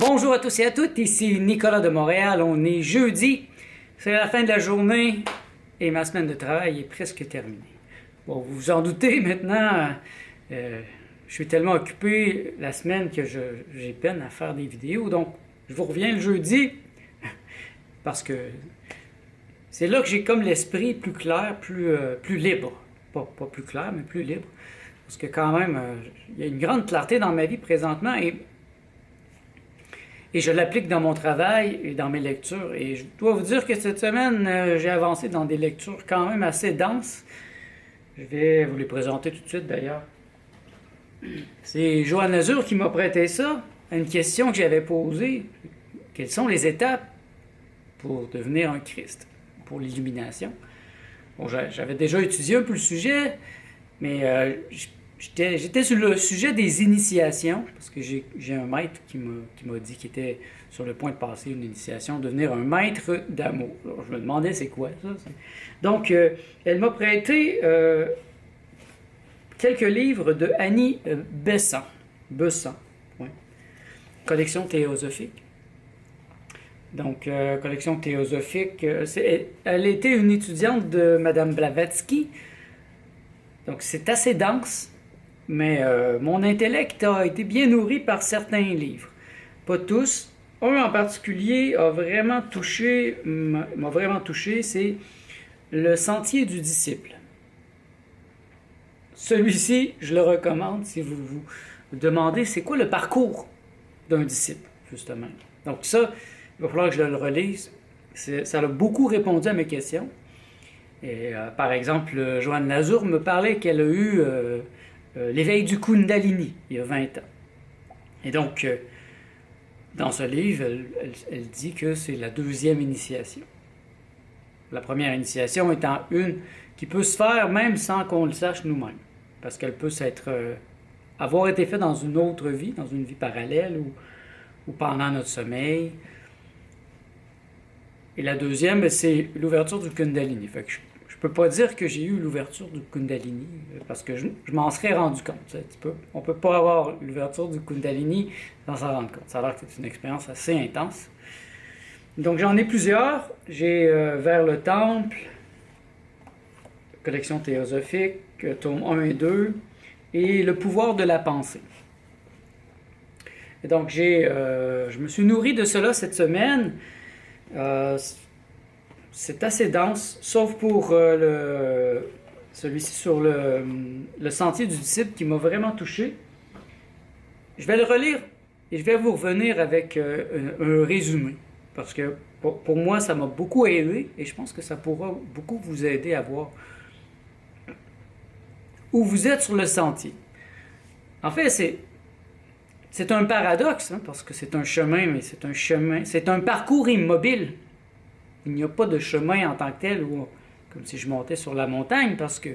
Bonjour à tous et à toutes, ici Nicolas de Montréal, on est jeudi, c'est la fin de la journée et ma semaine de travail est presque terminée. Bon, vous vous en doutez maintenant, je suis tellement occupé la semaine que j'ai peine à faire des vidéos, donc je vous reviens le jeudi parce que c'est là que j'ai comme l'esprit plus clair, plus libre. Pas plus clair, mais plus libre. Parce que quand même, il y a une grande clarté dans ma vie présentement et je l'applique dans mon travail et dans mes lectures. Et je dois vous dire que cette semaine, j'ai avancé dans des lectures quand même assez denses. Je vais vous les présenter tout de suite d'ailleurs. C'est Joanne Azur qui m'a prêté ça, à une question que j'avais posée. Quelles sont les étapes pour devenir un Christ, pour l'illumination? Bon, j'avais déjà étudié un peu le sujet, mais j'étais sur le sujet des initiations, parce que j'ai un maître qui m'a dit qu'il était sur le point de passer une initiation, devenir un maître d'amour. Alors, je me demandais c'est quoi ça. Donc, elle m'a prêté quelques livres de Annie Besant, ouais. Collection théosophique. Donc, collection théosophique, elle était une étudiante de Madame Blavatsky. Donc, c'est assez dense, mais mon intellect a été bien nourri par certains livres. Pas tous. Un en particulier m'a vraiment touché, c'est Le Sentier du disciple. Celui-ci, je le recommande si vous vous demandez c'est quoi le parcours d'un disciple, justement. Donc ça, il va falloir que je le relise. Ça a beaucoup répondu à mes questions. Et par exemple, Joanne Azur me parlait qu'elle a eu l'éveil du Kundalini il y a 20 ans. Et donc, dans ce livre, elle dit que c'est la deuxième initiation. La première initiation étant une qui peut se faire même sans qu'on le sache nous-mêmes. Parce qu'elle peut avoir été faite dans une autre vie, dans une vie parallèle ou pendant notre sommeil. Et la deuxième, c'est l'ouverture du Kundalini. Fait que je peux pas dire que j'ai eu l'ouverture du Kundalini, parce que je m'en serais rendu compte. On peut pas avoir l'ouverture du Kundalini sans s'en rendre compte. Ça a l'air que c'est une expérience assez intense. Donc j'en ai plusieurs. J'ai Vers le Temple, collection théosophique, tome 1 et 2, et Le pouvoir de la pensée. Et donc je me suis nourri de cela cette semaine. C'est assez dense, sauf pour celui-ci sur le sentier du disciple qui m'a vraiment touché. Je vais le relire et je vais vous revenir avec un résumé, parce que pour moi, ça m'a beaucoup aidé et je pense que ça pourra beaucoup vous aider à voir où vous êtes sur le sentier. En fait, c'est un paradoxe, hein, parce que c'est un chemin, mais c'est un parcours immobile. Il n'y a pas de chemin en tant que tel, comme si je montais sur la montagne, parce que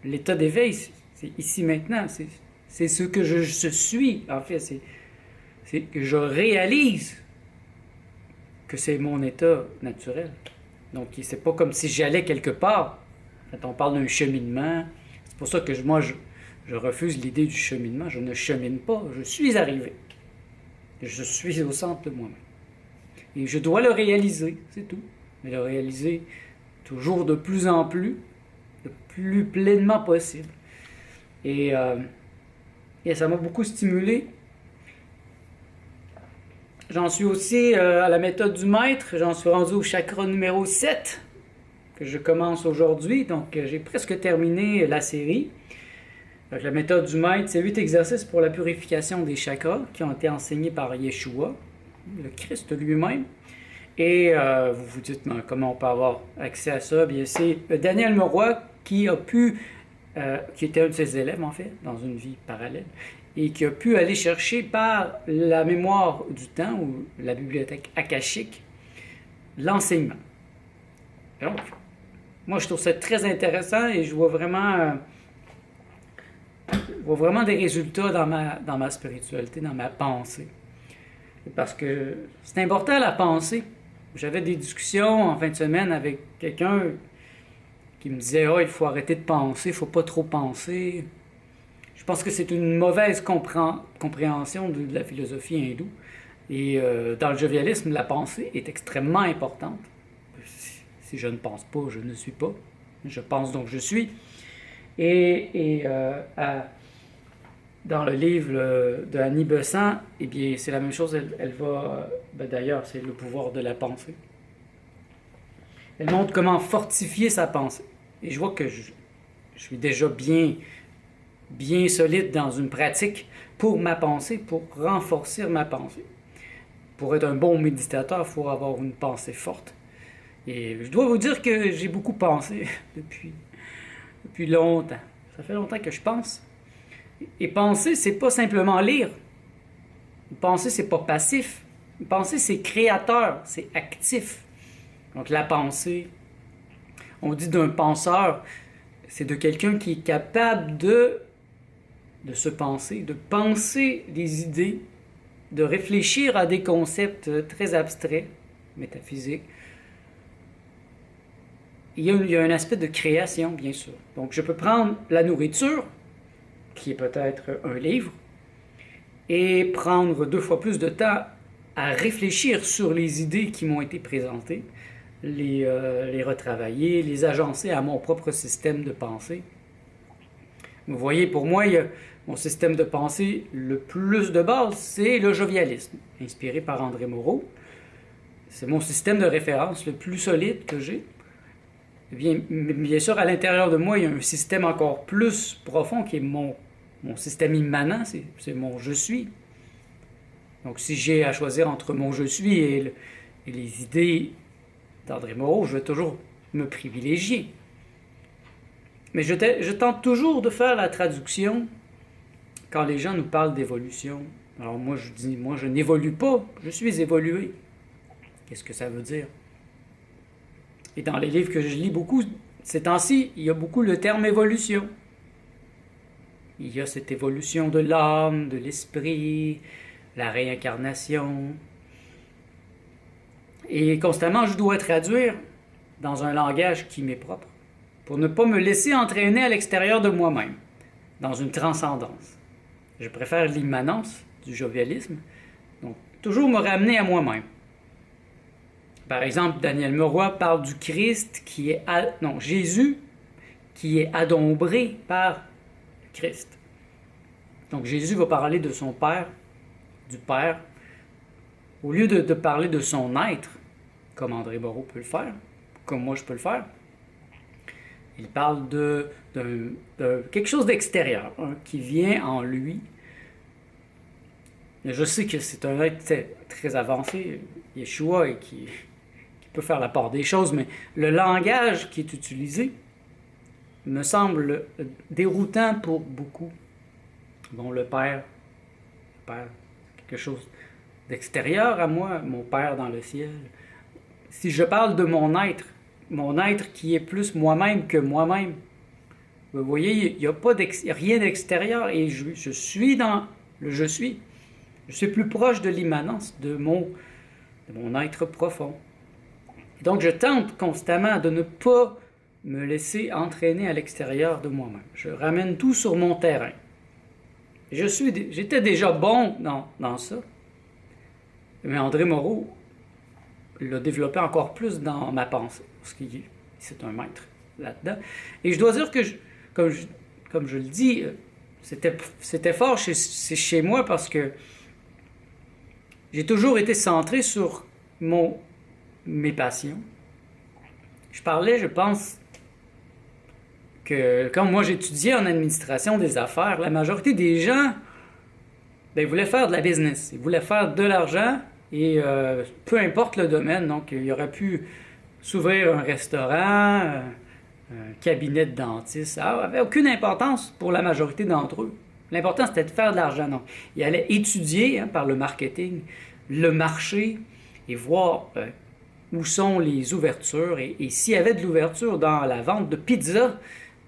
l'état d'éveil, c'est ici maintenant. C'est ce que je suis, en fait. C'est que je réalise que c'est mon état naturel. Donc, c'est pas comme si j'allais quelque part. Quand on parle d'un cheminement, c'est pour ça que moi, je refuse l'idée du cheminement. Je ne chemine pas, je suis arrivé. Je suis au centre de moi-même. Et je dois le réaliser, c'est tout. Mais le réaliser toujours de plus en plus, le plus pleinement possible. Et ça m'a beaucoup stimulé. J'en suis aussi à la méthode du maître. J'en suis rendu au chakra numéro 7, que je commence aujourd'hui. Donc, j'ai presque terminé la série. Donc, la méthode du maître, c'est 8 exercices pour la purification des chakras qui ont été enseignés par Yeshua, le Christ lui-même. Et vous vous dites, comment on peut avoir accès à ça? Bien, c'est Daniel Meroy qui était un de ses élèves, en fait, dans une vie parallèle, et qui a pu aller chercher par la mémoire du temps, ou la bibliothèque akashique, l'enseignement. Donc, moi, je trouve ça très intéressant et je vois vraiment des résultats dans ma spiritualité, dans ma pensée. Parce que c'est important, la pensée. J'avais des discussions en fin de semaine avec quelqu'un qui me disait « Ah, il faut arrêter de penser, il ne faut pas trop penser. » Je pense que c'est une mauvaise compréhension de la philosophie hindoue. Et dans le jovialisme, la pensée est extrêmement importante. Si je ne pense pas, je ne suis pas. Je pense donc je suis. Dans le livre de Annie Besant, eh bien, c'est la même chose. Elle va... d'ailleurs, c'est le pouvoir de la pensée. Elle montre comment fortifier sa pensée. Et je vois que je suis déjà bien solide dans une pratique pour ma pensée, pour renforcer ma pensée. Pour être un bon méditateur, il faut avoir une pensée forte. Et je dois vous dire que j'ai beaucoup pensé depuis longtemps. Ça fait longtemps que je pense. Et penser, c'est pas simplement lire. Penser, c'est pas passif. Penser, c'est créateur, c'est actif. Donc la pensée, on dit d'un penseur, c'est de quelqu'un qui est capable de se penser, de penser des idées, de réfléchir à des concepts très abstraits, métaphysiques. Il y a un aspect de création, bien sûr. Donc je peux prendre la nourriture, qui est peut-être un livre, et prendre 2 fois plus de temps à réfléchir sur les idées qui m'ont été présentées, les retravailler, les agencer à mon propre système de pensée. Vous voyez, pour moi, mon système de pensée le plus de base, c'est le jovialisme, inspiré par André Moreau. C'est mon système de référence le plus solide que j'ai. Bien sûr, à l'intérieur de moi, il y a un système encore plus profond qui est mon système immanent, c'est mon je suis. Donc si j'ai à choisir entre mon je suis et les idées d'André Moreau, je vais toujours me privilégier. Mais je tente toujours de faire la traduction quand les gens nous parlent d'évolution. Alors moi je dis, moi je n'évolue pas, je suis évolué. Qu'est-ce que ça veut dire? Et dans les livres que je lis beaucoup, ces temps-ci, il y a beaucoup le terme évolution. Il y a cette évolution de l'âme, de l'esprit, la réincarnation. Et constamment, je dois traduire dans un langage qui m'est propre pour ne pas me laisser entraîner à l'extérieur de moi-même, dans une transcendance. Je préfère l'immanence du jovialisme, donc toujours me ramener à moi-même. Par exemple, Daniel Meroy parle du Christ qui est... Jésus qui est adombré par Christ. Donc Jésus va parler de son Père, du Père, au lieu de parler de son être, comme André Moreau peut le faire, comme moi je peux le faire. Il parle de quelque chose d'extérieur, qui vient en lui. Je sais que c'est un être très avancé, Yeshua, et qui peut faire la part des choses, mais le langage qui est utilisé me semble déroutant pour beaucoup. Bon, le Père, quelque chose d'extérieur à moi, mon Père dans le ciel. Si je parle de mon être qui est plus moi-même que moi-même, vous voyez, il n'y a rien d'extérieur et je suis dans le je suis. Je suis plus proche de l'immanence, de mon être profond. Et donc je tente constamment de ne pas me laisser entraîner à l'extérieur de moi-même. Je ramène tout sur mon terrain. J'étais déjà bon dans ça. Mais André Moreau l'a développé encore plus dans ma pensée, parce que c'est un maître là-dedans. Et je dois dire que, comme je le dis, c'était fort chez moi parce que j'ai toujours été centré sur mes passions. Je pense, que quand moi j'étudiais en administration des affaires, la majorité des gens voulaient faire de la business. Ils voulaient faire de l'argent et peu importe le domaine. Donc, il aurait pu s'ouvrir un restaurant, un cabinet de dentiste. Ça n'avait aucune importance pour la majorité d'entre eux. L'important, c'était de faire de l'argent. Donc, ils allaient étudier par le marketing, le marché et voir où sont les ouvertures. Et s'il y avait de l'ouverture dans la vente de pizza,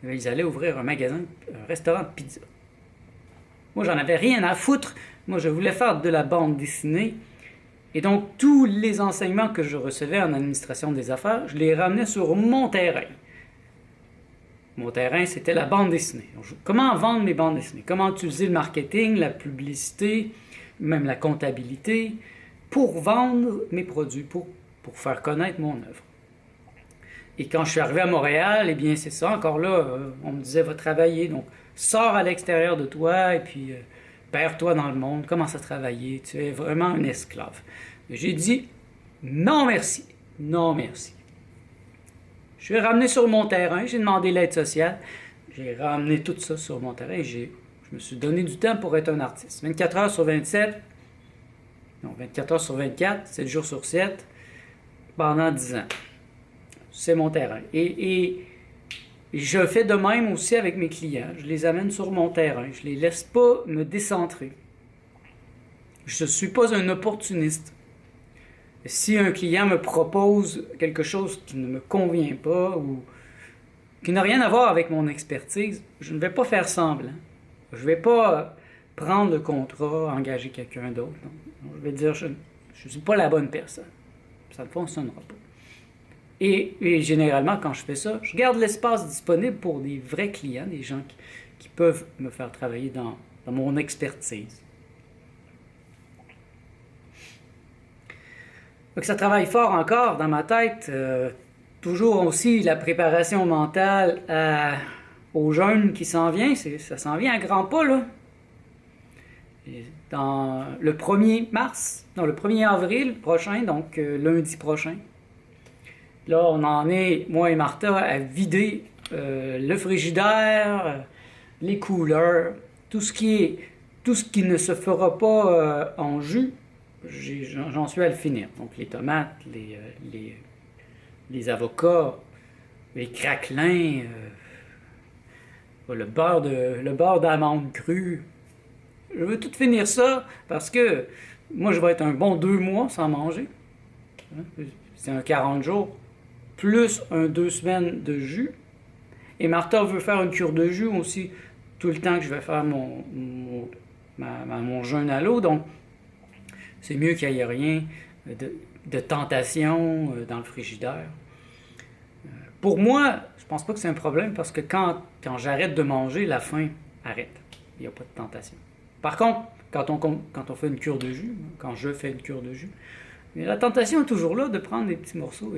ils allaient ouvrir un restaurant de pizza. Moi, j'en avais rien à foutre. Moi, je voulais faire de la bande dessinée. Et donc, tous les enseignements que je recevais en administration des affaires, je les ramenais sur mon terrain. Mon terrain, c'était la bande dessinée. Donc, comment vendre mes bandes dessinées? Comment utiliser le marketing, la publicité, même la comptabilité, pour vendre mes produits, pour faire connaître mon œuvre. Et quand je suis arrivé à Montréal, eh bien c'est ça, encore là, on me disait va travailler, donc sors à l'extérieur de toi et puis perds-toi dans le monde, commence à travailler, tu es vraiment un esclave. J'ai dit non merci, non merci. Je suis ramené sur mon terrain, j'ai demandé l'aide sociale, j'ai ramené tout ça sur mon terrain et je me suis donné du temps pour être un artiste. 24 heures sur 27, non 24 heures sur 24, 7 jours sur 7, pendant 10 ans. C'est mon terrain. Et je fais de même aussi avec mes clients. Je les amène sur mon terrain. Je ne les laisse pas me décentrer. Je ne suis pas un opportuniste. Si un client me propose quelque chose qui ne me convient pas ou qui n'a rien à voir avec mon expertise, je ne vais pas faire semblant. Je ne vais pas prendre le contrat, engager quelqu'un d'autre. Non. Je vais dire, je ne suis pas la bonne personne. Ça ne fonctionnera pas. Et généralement, quand je fais ça, je garde l'espace disponible pour des vrais clients, des gens qui peuvent me faire travailler dans mon expertise. Donc ça travaille fort encore dans ma tête. Toujours aussi la préparation mentale au jeûne qui s'en vient. Ça s'en vient à grands pas, là. Et dans le 1er avril prochain, donc lundi prochain. Là, on en est, moi et Martha, à vider le frigidaire, les couleurs, tout ce qui ne se fera pas en jus, j'en suis à le finir. Donc les tomates, les avocats, les craquelins, le beurre d'amande crue. Je veux tout finir ça parce que moi, je vais être un bon 2 mois sans manger. C'est un 40 jours. Plus 2 semaines de jus. Et Martha veut faire une cure de jus aussi tout le temps que je vais faire mon jeûne à l'eau. Donc, c'est mieux qu'il n'y ait rien de tentation dans le frigidaire. Pour moi, je pense pas que c'est un problème parce que quand j'arrête de manger, la faim arrête. Il n'y a pas de tentation. Par contre, quand on fait une cure de jus, quand je fais une cure de jus, la tentation est toujours là de prendre des petits morceaux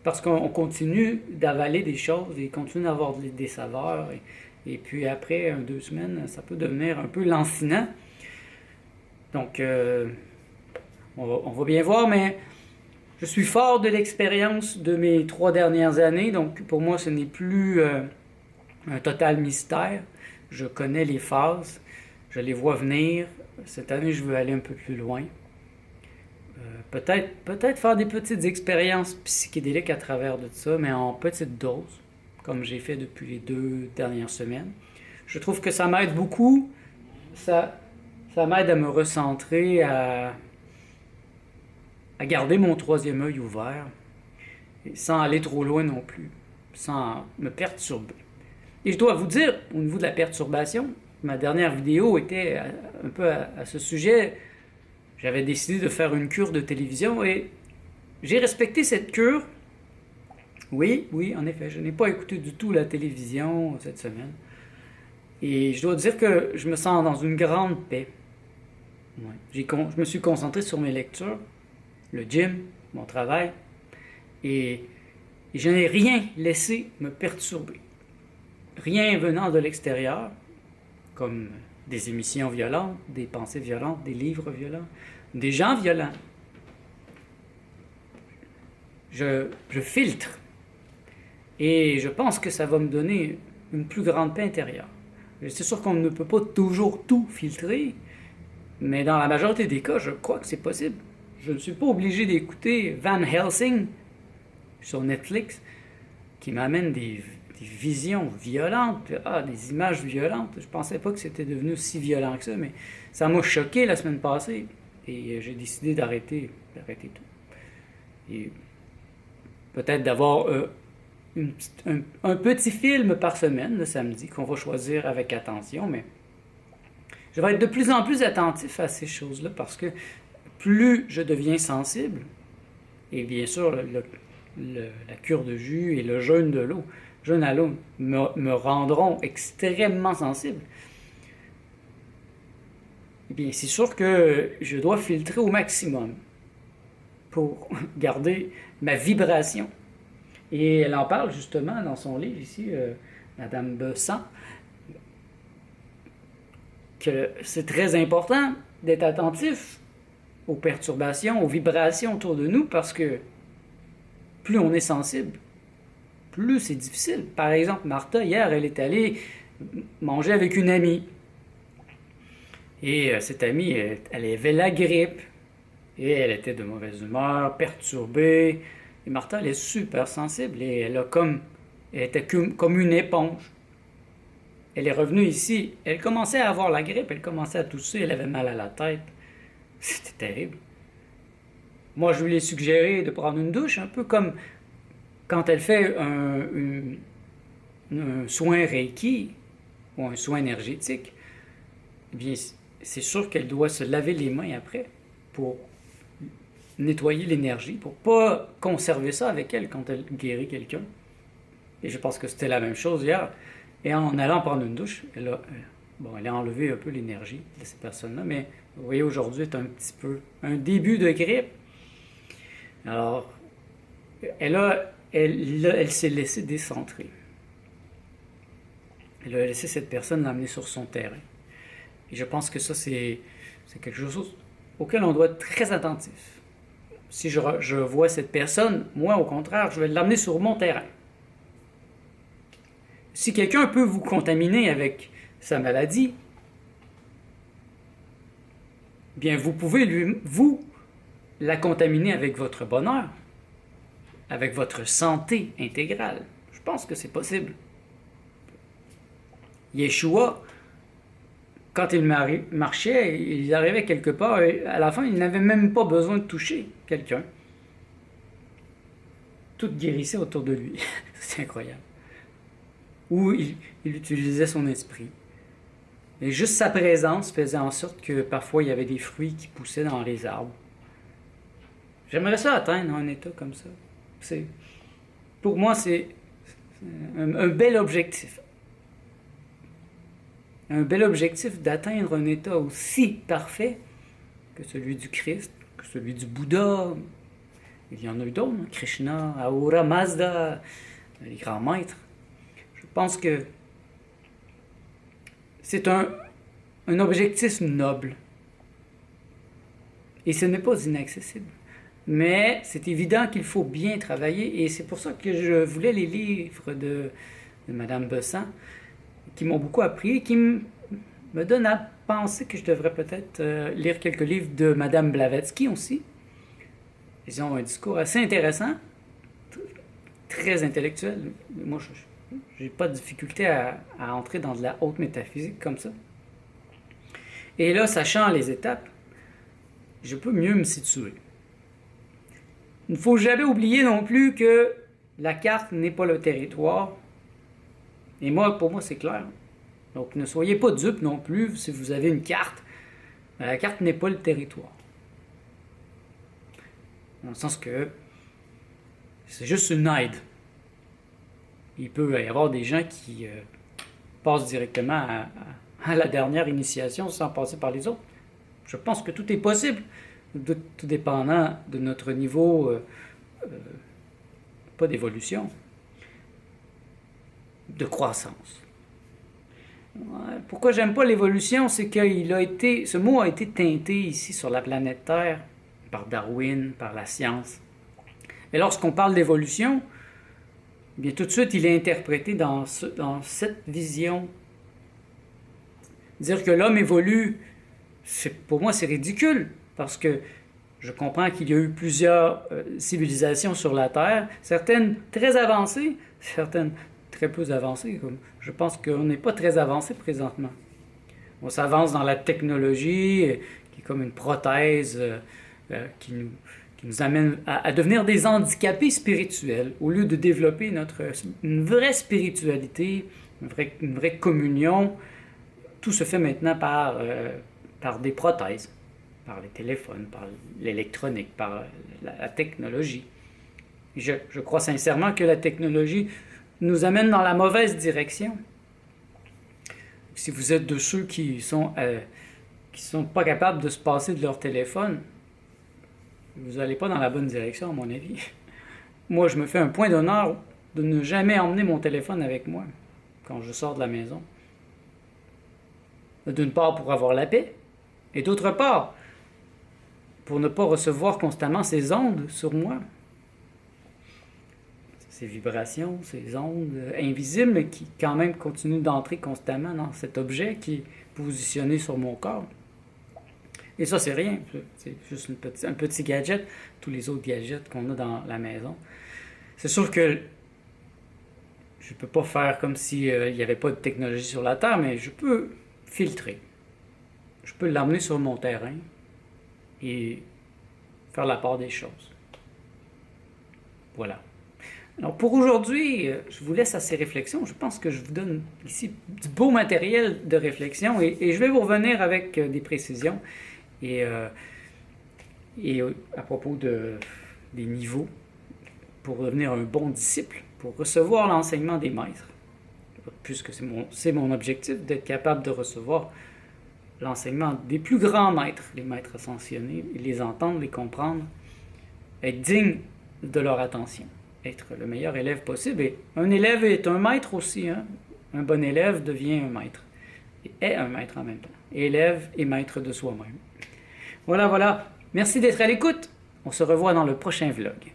parce qu'on continue d'avaler des choses et continue d'avoir des saveurs. Et puis après 2 semaines, ça peut devenir un peu lancinant. Donc, on va bien voir, mais je suis fort de l'expérience de mes 3 dernières années. Donc, pour moi, ce n'est plus un total mystère. Je connais les phases, je les vois venir. Cette année, je veux aller un peu plus loin. Peut-être faire des petites expériences psychédéliques à travers de ça, mais en petite dose, comme j'ai fait depuis les 2 dernières semaines. Je trouve que ça m'aide beaucoup. Ça m'aide à me recentrer, à garder mon 3e œil ouvert, sans aller trop loin non plus, sans me perturber. Et je dois vous dire, au niveau de la perturbation, ma dernière vidéo était un peu à ce sujet. J'avais décidé de faire une cure de télévision et j'ai respecté cette cure. Oui, en effet, je n'ai pas écouté du tout la télévision cette semaine. Et je dois dire que je me sens dans une grande paix. Ouais. Je me suis concentré sur mes lectures, le gym, mon travail, et je n'ai rien laissé me perturber. Rien venant de l'extérieur, comme des émissions violentes, des pensées violentes, des livres violents, des gens violents. Je filtre. Et je pense que ça va me donner une plus grande paix intérieure. C'est sûr qu'on ne peut pas toujours tout filtrer, mais dans la majorité des cas, je crois que c'est possible. Je ne suis pas obligé d'écouter Van Helsing sur Netflix, qui m'amène des visions violentes, des images violentes. Je pensais pas que c'était devenu si violent que ça, mais ça m'a choqué la semaine passée. Et j'ai décidé d'arrêter tout. Et peut-être d'avoir un petit film par semaine, le samedi, qu'on va choisir avec attention, mais je vais être de plus en plus attentif à ces choses-là parce que plus je deviens sensible, et bien sûr, la cure de jus et le jeûne à l'eau me rendront extrêmement sensible. Eh bien, c'est sûr que je dois filtrer au maximum. pour garder ma vibration. Et elle en parle justement dans son livre ici, Madame Besant, que c'est très important d'être attentif aux perturbations, aux vibrations autour de nous, parce que plus on est sensible, plus c'est difficile. Par exemple, Martha, hier, elle est allée manger avec une amie. Et cette amie, elle avait la grippe. Et elle était de mauvaise humeur, perturbée. Et Martha, elle est super sensible. Et elle était comme une éponge. Elle est revenue ici. Elle commençait à avoir la grippe. Elle commençait à tousser. Elle avait mal à la tête. C'était terrible. Moi, je lui ai suggéré de prendre une douche, un peu comme quand elle fait un soin Reiki ou un soin énergétique. Eh bien, c'est sûr qu'elle doit se laver les mains après pour nettoyer l'énergie, pour pas conserver ça avec elle quand elle guérit quelqu'un. Et je pense que c'était la même chose hier. Et en allant prendre une douche, elle a enlevé un peu l'énergie de ces personnes-là, mais vous voyez, aujourd'hui est un petit peu un début de grippe. Alors, elle s'est laissée décentrer. Elle a laissé cette personne l'amener sur son terrain. Et je pense que ça, c'est quelque chose auquel on doit être très attentif. Si je vois cette personne, moi, au contraire, je vais l'amener sur mon terrain. Si quelqu'un peut vous contaminer avec sa maladie, bien, vous pouvez vous la contaminer avec votre bonheur, avec votre santé intégrale. Je pense que c'est possible. Yeshua, quand il marchait, il arrivait quelque part, et à la fin, il n'avait même pas besoin de toucher quelqu'un. Tout guérissait autour de lui. C'est incroyable. Ou il utilisait son esprit. Et juste sa présence faisait en sorte que parfois il y avait des fruits qui poussaient dans les arbres. J'aimerais ça atteindre un état comme ça. Pour moi, c'est un bel objectif. Un bel objectif d'atteindre un état aussi parfait que celui du Christ, que celui du Bouddha. Il y en a eu d'autres, Krishna, Ahura Mazda, les grands maîtres. Je pense que c'est un objectif noble. Et ce n'est pas inaccessible. Mais c'est évident qu'il faut bien travailler. Et c'est pour ça que je voulais les livres de Madame Besant, qui m'ont beaucoup appris et qui me donnent à penser que je devrais peut-être lire quelques livres de Madame Blavatsky aussi. Ils ont un discours assez intéressant, très intellectuel. Moi, je n'ai pas de difficulté à entrer dans de la haute métaphysique comme ça. Et là, sachant les étapes, je peux mieux me situer. Il ne faut jamais oublier non plus que la carte n'est pas le territoire. Et pour moi, c'est clair. Donc, ne soyez pas dupes non plus si vous avez une carte. La carte n'est pas le territoire. Dans le sens que c'est juste une aide. Il peut y avoir des gens qui passent directement à la dernière initiation sans passer par les autres. Je pense que tout est possible, tout dépendant de notre niveau, pas d'évolution, de croissance. Pourquoi j'aime pas l'évolution, c'est que ce mot a été teinté ici sur la planète Terre par Darwin, par la science. Et lorsqu'on parle d'évolution, bien tout de suite il est interprété dans cette vision. Dire que l'homme évolue, pour moi c'est ridicule, parce que je comprends qu'il y a eu plusieurs civilisations sur la Terre, certaines très avancées, certaines très peu avancées. Je pense qu'on n'est pas très avancé présentement. On s'avance dans la technologie, qui est comme une prothèse qui nous amène à devenir des handicapés spirituels, au lieu de développer une vraie spiritualité, une vraie communion. Tout se fait maintenant par des prothèses, par les téléphones, par l'électronique, par la technologie. Je crois sincèrement que la technologie nous amène dans la mauvaise direction. Si vous êtes de ceux qui sont pas capables de se passer de leur téléphone, vous n'allez pas dans la bonne direction, à mon avis. Moi, je me fais un point d'honneur de ne jamais emmener mon téléphone avec moi quand je sors de la maison. D'une part, pour avoir la paix, et d'autre part, pour ne pas recevoir constamment ces ondes sur moi. Ces vibrations, ces ondes invisibles qui quand même continuent d'entrer constamment dans cet objet qui est positionné sur mon corps. Et ça, c'est rien. C'est juste un petit gadget, tous les autres gadgets qu'on a dans la maison. C'est sûr que je ne peux pas faire comme s'il n'y avait pas de technologie sur la Terre, mais je peux filtrer. Je peux l'emmener sur mon terrain et faire la part des choses. Voilà. Alors pour aujourd'hui, je vous laisse à ces réflexions. Je pense que je vous donne ici du beau matériel de réflexion et je vais vous revenir avec des précisions et à propos des niveaux pour devenir un bon disciple, pour recevoir l'enseignement des maîtres. Puisque c'est mon objectif d'être capable de recevoir l'enseignement des plus grands maîtres, les maîtres ascensionnés, et les entendre, les comprendre, être digne de leur attention, être le meilleur élève possible. Et un élève est un maître aussi. Hein? Un bon élève devient un maître, et est un maître en même temps. Élève et maître de soi-même. Voilà. Merci d'être à l'écoute. On se revoit dans le prochain vlog.